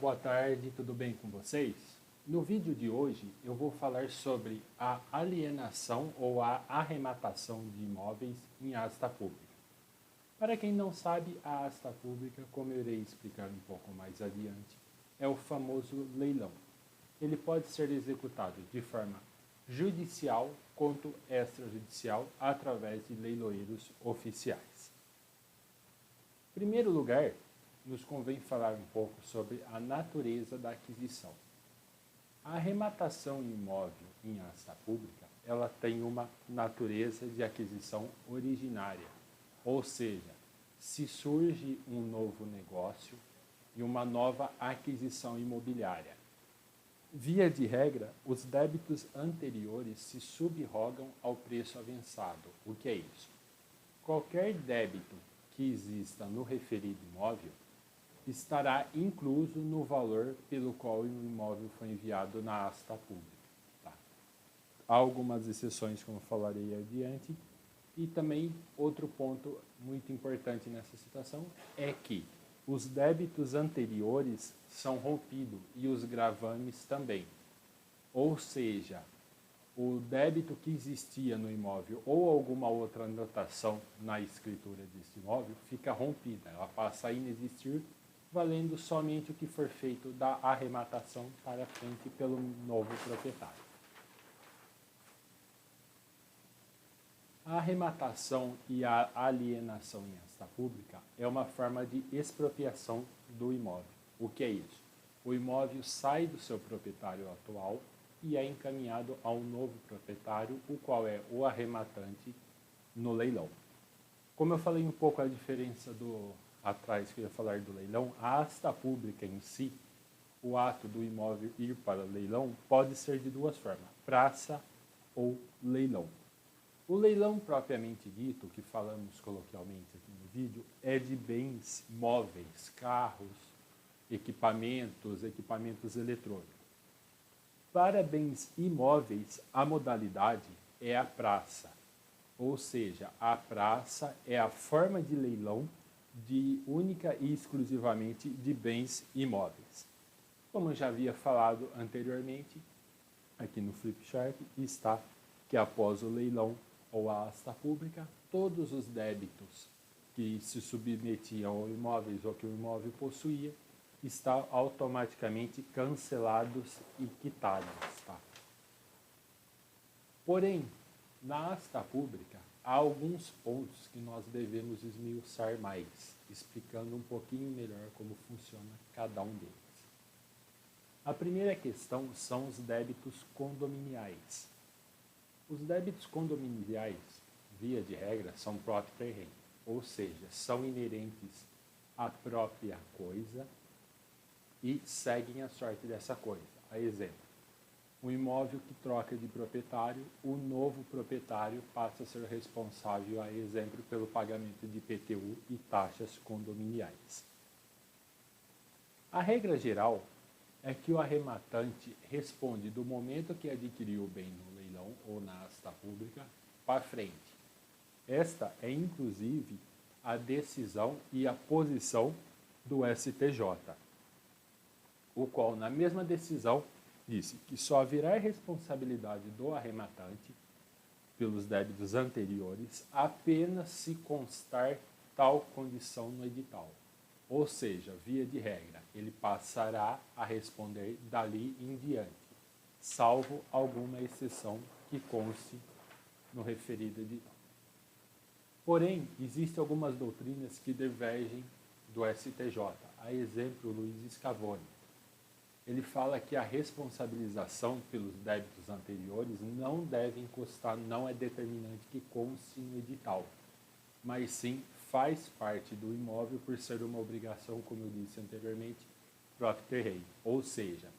boa tarde, tudo bem com vocês? No vídeo de hoje eu vou falar sobre a alienação ou a arrematação de imóveis em asta pública. Para quem não sabe, a asta pública, como eu irei explicar um pouco mais adiante, é o famoso leilão. Ele pode ser executado de forma judicial quanto extrajudicial através de leiloeiros oficiais. Em primeiro lugar, nos convém falar um pouco sobre a natureza da aquisição. A arrematação imóvel em asta pública, ela tem uma natureza de aquisição originária, ou seja, se surge um novo negócio e uma nova aquisição imobiliária. Via de regra, os débitos anteriores se subrogam ao preço avançado. O que é isso? Qualquer débito que exista no referido imóvel estará incluso no valor pelo qual o imóvel foi enviado na asta pública. Tá? Há algumas exceções, como falarei adiante, e também outro ponto muito importante nessa situação é que os débitos anteriores são rompidos e os gravames também. Ou seja, o débito que existia no imóvel ou alguma outra anotação na escritura desse imóvel fica rompida, ela passa a inexistir, valendo somente o que for feito da arrematação para frente pelo novo proprietário. A arrematação e a alienação em asta pública é uma forma de expropriação do imóvel. O que é isso? O imóvel sai do seu proprietário atual e é encaminhado a um novo proprietário, o qual é o arrematante no leilão. Como eu falei um pouco a diferença atrás que eu ia falar do leilão, a asta pública em si, o ato do imóvel ir para o leilão, pode ser de duas formas, praça ou leilão. O leilão propriamente dito, que falamos coloquialmente aqui no vídeo, é de bens móveis, carros, equipamentos eletrônicos. Para bens imóveis, a modalidade é a praça, ou seja, a praça é a forma de leilão de única e exclusivamente de bens imóveis. Como eu já havia falado anteriormente, aqui no Flipchart está que após o leilão ou a asta pública, todos os débitos que se submetiam ao imóvel ou que o imóvel possuía estão automaticamente cancelados e quitados. Tá? Porém, na asta pública, há alguns pontos que nós devemos esmiuçar mais, explicando um pouquinho melhor como funciona cada um deles. A primeira questão são os débitos condominiais. Os débitos condominiais, via de regra, são propter rei, ou seja, são inerentes à própria coisa e seguem a sorte dessa coisa. A exemplo, um imóvel que troca de proprietário, o novo proprietário passa a ser responsável, a exemplo, pelo pagamento de IPTU e taxas condominiais. A regra geral é que o arrematante responde do momento que adquiriu o bem no leilão ou na asta pública para frente. Esta é, inclusive, a decisão e a posição do STJ, o qual, na mesma decisão, disse que só haverá responsabilidade do arrematante pelos débitos anteriores apenas se constar tal condição no edital. Ou seja, via de regra, ele passará a responder dali em diante, salvo alguma exceção que conste no referido edital. Porém, existem algumas doutrinas que divergem do STJ, a exemplo Luiz Scavone. Ele fala que a responsabilização pelos débitos anteriores não deve constar, não é determinante que conste no edital, mas sim faz parte do imóvel por ser uma obrigação, como eu disse anteriormente, propter rei. Ou seja,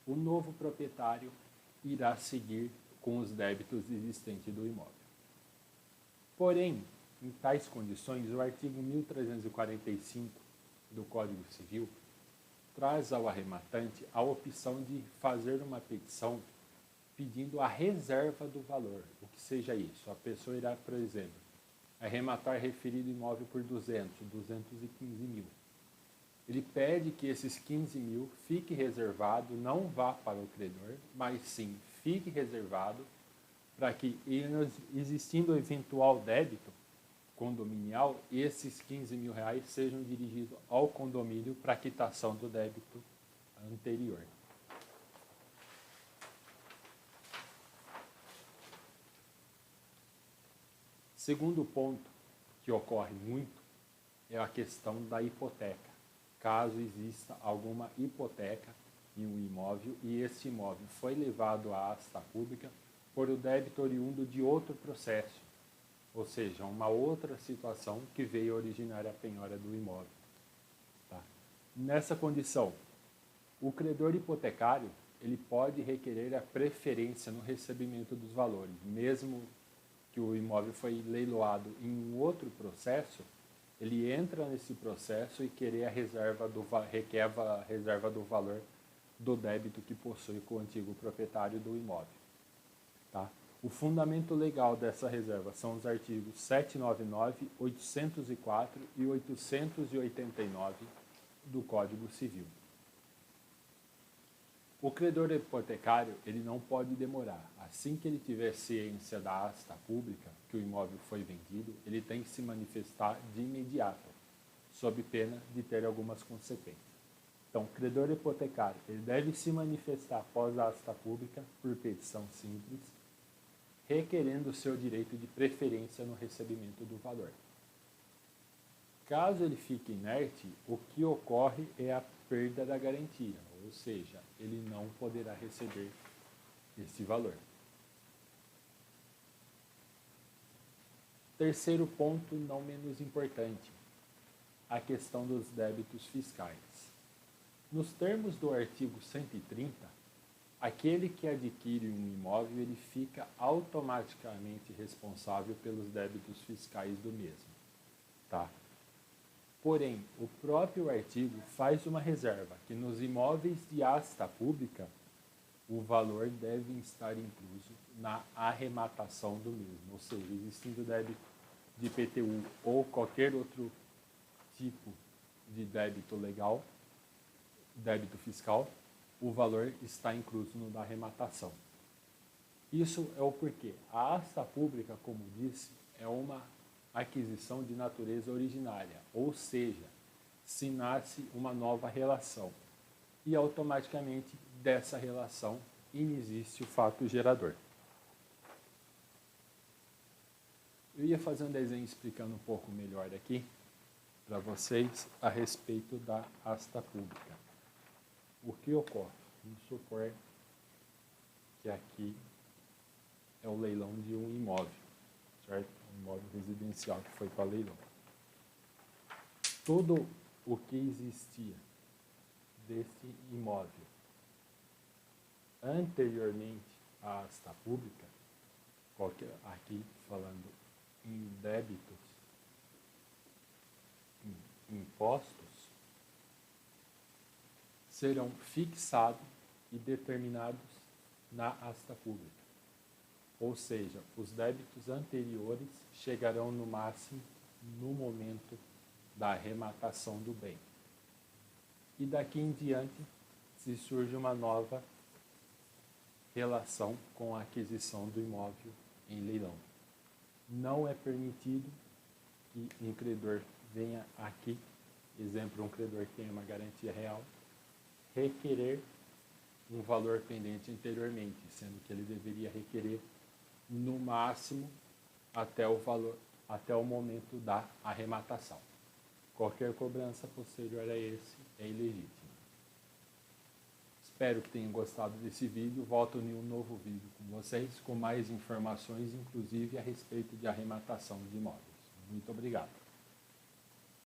o novo proprietário irá seguir com os débitos existentes do imóvel. Porém, em tais condições, o artigo 1345 do Código Civil traz ao arrematante a opção de fazer uma petição pedindo a reserva do valor, o que seja isso. A pessoa irá, por exemplo, arrematar referido imóvel por 215 mil. ele pede que esses 15 mil fique reservado, não vá para o credor, mas sim fique reservado para que, existindo eventual débito condominial, esses 15 mil reais sejam dirigidos ao condomínio para quitação do débito anterior. Segundo ponto que ocorre muito é a questão da hipoteca. Caso exista alguma hipoteca em um imóvel e esse imóvel foi levado à asta pública por o débito oriundo de outro processo, ou seja, uma outra situação que veio originar a penhora do imóvel. Tá? Nessa condição, o credor hipotecário ele pode requerer a preferência no recebimento dos valores, mesmo que o imóvel foi leiloado em um outro processo, ele entra nesse processo e requer a reserva do valor do débito que possui com o antigo proprietário do imóvel. Tá? O fundamento legal dessa reserva são os artigos 799, 804 e 889 do Código Civil. O credor hipotecário ele não pode demorar. Assim que ele tiver ciência da asta pública, que o imóvel foi vendido, ele tem que se manifestar de imediato, sob pena de ter algumas consequências. Então, o credor hipotecário ele deve se manifestar após a asta pública por petição simples, requerendo o seu direito de preferência no recebimento do valor. Caso ele fique inerte, o que ocorre é a perda da garantia, ou seja, ele não poderá receber esse valor. Terceiro ponto, não menos importante, a questão dos débitos fiscais. Nos termos do artigo 130, aquele que adquire um imóvel ele fica automaticamente responsável pelos débitos fiscais do mesmo. Tá? Porém, o próprio artigo faz uma reserva que nos imóveis de asta pública o valor deve estar incluso na arrematação do mesmo, ou seja, existindo débito de IPTU ou qualquer outro tipo de débito legal, débito fiscal, o valor está incluso no da arrematação. Isso é o porquê. A asta pública, como disse, é uma aquisição de natureza originária, ou seja, se nasce uma nova relação e automaticamente dessa relação inexiste o fato gerador. Eu ia fazer um desenho explicando um pouco melhor aqui para vocês a respeito da asta pública. O que ocorre? Vamos supor que aqui é o leilão de um imóvel, certo? Um imóvel residencial que foi para leilão. Tudo o que existia desse imóvel anteriormente à asta pública, aqui falando em débitos, em impostos, serão fixados e determinados na asta pública. Ou seja, os débitos anteriores chegarão no máximo no momento da arrematação do bem. E daqui em diante, se surge uma nova relação com a aquisição do imóvel em leilão. Não é permitido que um credor venha aqui, exemplo, um credor que tenha uma garantia real, requerer um valor pendente anteriormente, sendo que ele deveria requerer no máximo até o momento da arrematação. Qualquer cobrança posterior a esse é ilegítima. Espero que tenham gostado desse vídeo. Volto em um novo vídeo com vocês, com mais informações, inclusive a respeito de arrematação de imóveis. Muito obrigado.